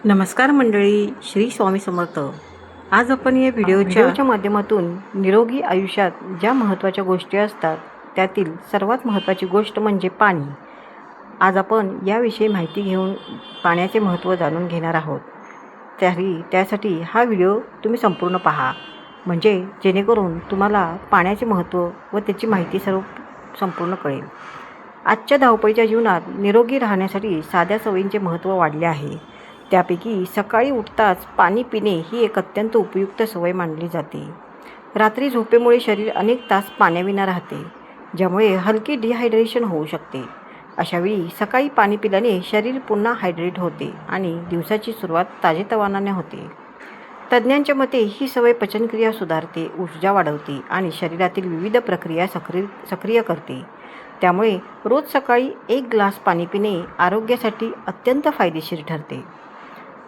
नमस्कार मंडळी, श्री स्वामी समर्थ. आज आपण या व्हिडिओच्या माध्यमातून निरोगी आयुष्यात ज्या महत्त्वाच्या गोष्टी असतात त्यातील सर्वात महत्त्वाची गोष्ट म्हणजे पाणी. आज आपण याविषयी माहिती घेऊन पाण्याचे महत्त्व जाणून घेणार आहोत. त्यासाठी हा व्हिडिओ तुम्ही संपूर्ण पहा, म्हणजे जेणेकरून तुम्हाला पाण्याचे महत्त्व व त्याची माहिती संपूर्ण कळेल. आजच्या धावपळीच्या जीवनात निरोगी राहण्यासाठी साध्या सवयींचे महत्त्व वाढले आहे. त्यापैकी सकाळी उठताच पाणी पिणे ही एक अत्यंत उपयुक्त सवय मानली जाते. रात्री झोपेमुळे शरीर अनेक तास पाण्याविना राहते, ज्यामुळे हलकी डिहायड्रेशन होऊ शकते. अशावेळी सकाळी पाणी पिल्याने शरीर पुन्हा हायड्रेट होते आणि दिवसाची सुरुवात ताजेतवाने होते. तज्ज्ञांच्या मते ही सवय पचनक्रिया सुधारते, ऊर्जा वाढवते आणि शरीरातील विविध प्रक्रिया सक्रिय करते. त्यामुळे रोज सकाळी 1 ग्लास पाणी पिणे आरोग्यासाठी अत्यंत फायदेशीर ठरते.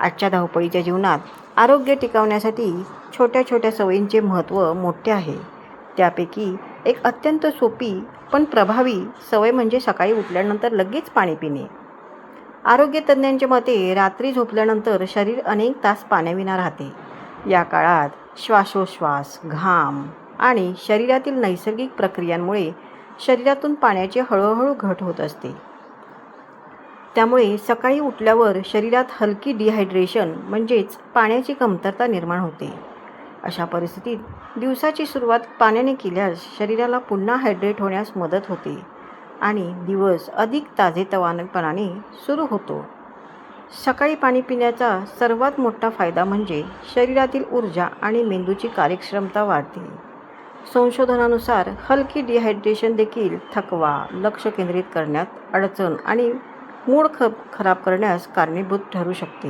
आजच्या धावपळीच्या जीवनात आरोग्य टिकवण्यासाठी छोट्या छोट्या सवयींचे महत्त्व मोठे आहे. त्यापैकी एक अत्यंत सोपी पण प्रभावी सवय म्हणजे सकाळी उठल्यानंतर लगेच पाणी पिणे. आरोग्य तज्ज्ञांच्या मते रात्री झोपल्यानंतर शरीर अनेक तास पाण्याविना राहते. या काळात श्वासोच्छ्वास, घाम आणि शरीरातील नैसर्गिक प्रक्रियांमुळे शरीरातून पाण्याची हळूहळू घट होत असते. त्यामुळे सकाळी उठल्यावर शरीरात हलकी डिहायड्रेशन म्हणजेच पाण्याची कमतरता निर्माण होते. अशा परिस्थितीत दिवसाची सुरुवात पाण्याने केल्यास शरीराला पुन्हा हायड्रेट होण्यास मदत होते आणि दिवस अधिक ताजेतवानेपणाने सुरू होतो. सकाळी पाणी पिण्याचा सर्वात मोठा फायदा म्हणजे शरीरातील ऊर्जा आणि मेंदूची कार्यक्षमता वाढते. संशोधनानुसार हलकी डिहायड्रेशन देखील थकवा, लक्ष केंद्रित करण्यात अडचण आणि मूड खराब करण्यास कारणीभूत ठरू शकते.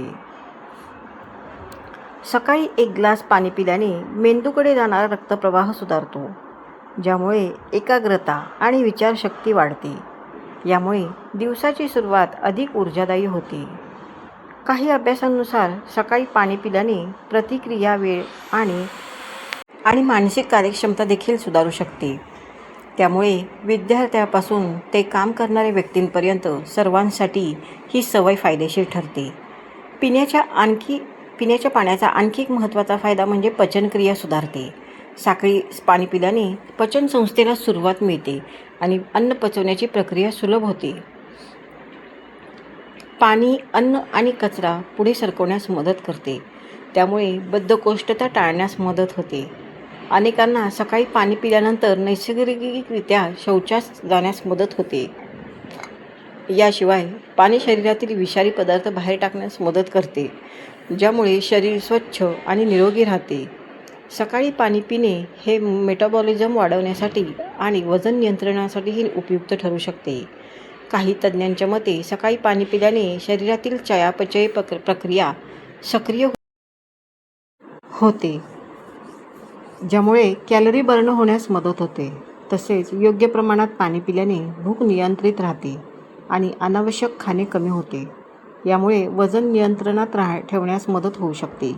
सकाळी 1 ग्लास पाणी पिल्याने मेंदूकडे जाणारा रक्तप्रवाह सुधारतो, ज्यामुळे एकाग्रता आणि विचारशक्ती वाढते. यामुळे दिवसाची सुरुवात अधिक ऊर्जादायी होते. काही अभ्यासांनुसार सकाळी पाणी पिल्याने प्रतिक्रिया वेळ आणि मानसिक कार्यक्षमता देखील सुधारू शकते. त्यामुळे विद्यार्थ्यापासून ते काम करणाऱ्या व्यक्तींपर्यंत सर्वांसाठी ही सवय फायदेशीर ठरते. पिण्याच्या पाण्याचा आणखी एक महत्त्वाचा फायदा म्हणजे पचनक्रिया सुधारते. सकाळी पाणी पिल्याने पचनसंस्थेला सुरुवात मिळते आणि अन्न पचवण्याची प्रक्रिया सुलभ होते. पाणी अन्न आणि कचरा पुढे सरकवण्यास मदत करते, त्यामुळे बद्धकोष्ठता टाळण्यास मदत होते. अनेकांना सकाळी पाणी पिल्यानंतर नैसर्गिकरित्या शौचास जाण्यास मदत होते. याशिवाय पाणी शरीरातील विषारी पदार्थ बाहेर टाकण्यास मदत करते, ज्यामुळे शरीर स्वच्छ आणि निरोगी राहते. सकाळी पाणी पिणे हे मेटाबॉलिझम वाढवण्यासाठी आणि वजन नियंत्रणासाठीही उपयुक्त ठरू शकते. काही तज्ज्ञांच्या मते सकाळी पाणी पिल्याने शरीरातील चयापचय प्रक्रिया सक्रिय होते, ज्यामुळे कॅलरी बर्न होण्यास मदत होते. तसेच योग्य प्रमाणात पाणी पिल्याने भूक नियंत्रित राहते आणि अनावश्यक खाणे कमी होते. यामुळे वजन नियंत्रणात ठेवण्यास मदत होऊ शकते.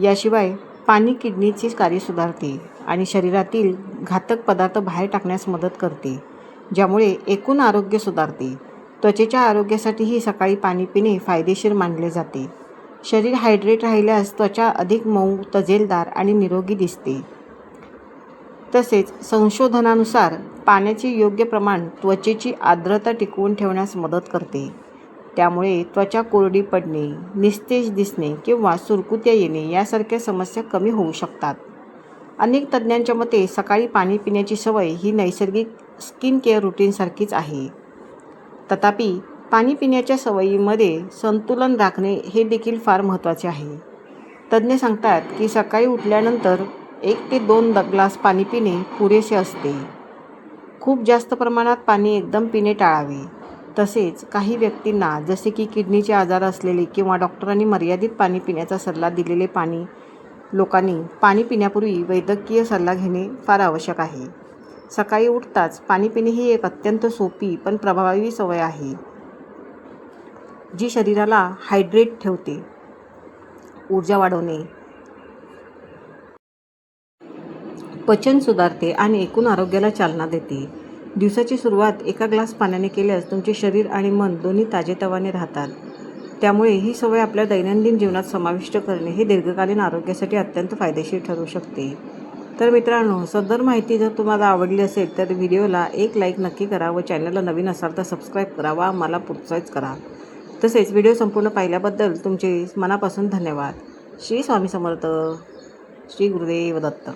याशिवाय पाणी किडनीचे कार्य सुधारते आणि शरीरातील घातक पदार्थ बाहेर टाकण्यास मदत करते, ज्यामुळे एकूण आरोग्य सुधारते. त्वचेच्या आरोग्यासाठीही सकाळी पाणी पिणे फायदेशीर मानले जाते. शरीर हायड्रेट राहिल्यास त्वचा अधिक मऊ, तजेलदार आणि निरोगी दिसते. तसेच संशोधनानुसार पाण्याचे योग्य प्रमाण त्वचेची आर्द्रता टिकवून ठेवण्यास मदत करते. त्यामुळे त्वचा कोरडी पडणे, निस्तेज दिसणे किंवा सुरकुत्या येणे यासारख्या समस्या कमी होऊ शकतात. अनेक तज्ज्ञांच्या मते सकाळी पाणी पिण्याची सवय ही नैसर्गिक स्किन केअर रूटीनसारखीच आहे. तथापि पाणी पिण्याच्या सवयीमध्ये संतुलन राखणे हे देखील फार महत्त्वाचे आहे. तज्ज्ञ सांगतात की सकाळी उठल्यानंतर 1 ते 2 ग्लास पाणी पिणे पुरेसे असते. खूप जास्त प्रमाणात पाणी एकदम पिणे टाळावे. तसेच काही व्यक्तींना, जसे की किडनीचे आजार असलेले किंवा डॉक्टरांनी मर्यादित पाणी पिण्याचा सल्ला दिलेले लोकांनी पाणी पिण्यापूर्वी वैद्यकीय सल्ला घेणे फार आवश्यक आहे. सकाळी उठताच पाणी पिणे ही एक अत्यंत सोपी पण प्रभावी सवय आहे, जी शरीराला हायड्रेट ठेवते, ऊर्जा वाढवणे, पचन सुधारते आणि एकूण आरोग्याला चालना देते. दिवसाची सुरुवात 1 ग्लास पाण्याने केल्यास तुमचे शरीर आणि मन दोन्ही ताजेतवाने राहतात. त्यामुळे ही सवय आपल्या दैनंदिन जीवनात समाविष्ट करणे हे दीर्घकालीन आरोग्यासाठी अत्यंत फायदेशीर ठरू शकते. तर मित्रांनो, सदर माहिती जर तुम्हाला आवडली असेल तर व्हिडिओला एक लाईक नक्की करा व चॅनलला नवीन असाल तर सबस्क्राईब करा व आम्हाला प्रोत्साहित करा. तसेच व्हिडिओ संपूर्ण पाहिल्याबद्दल तुमचे मनापासून धन्यवाद. श्री स्वामी समर्थ. श्री गुरुदेव दत्त.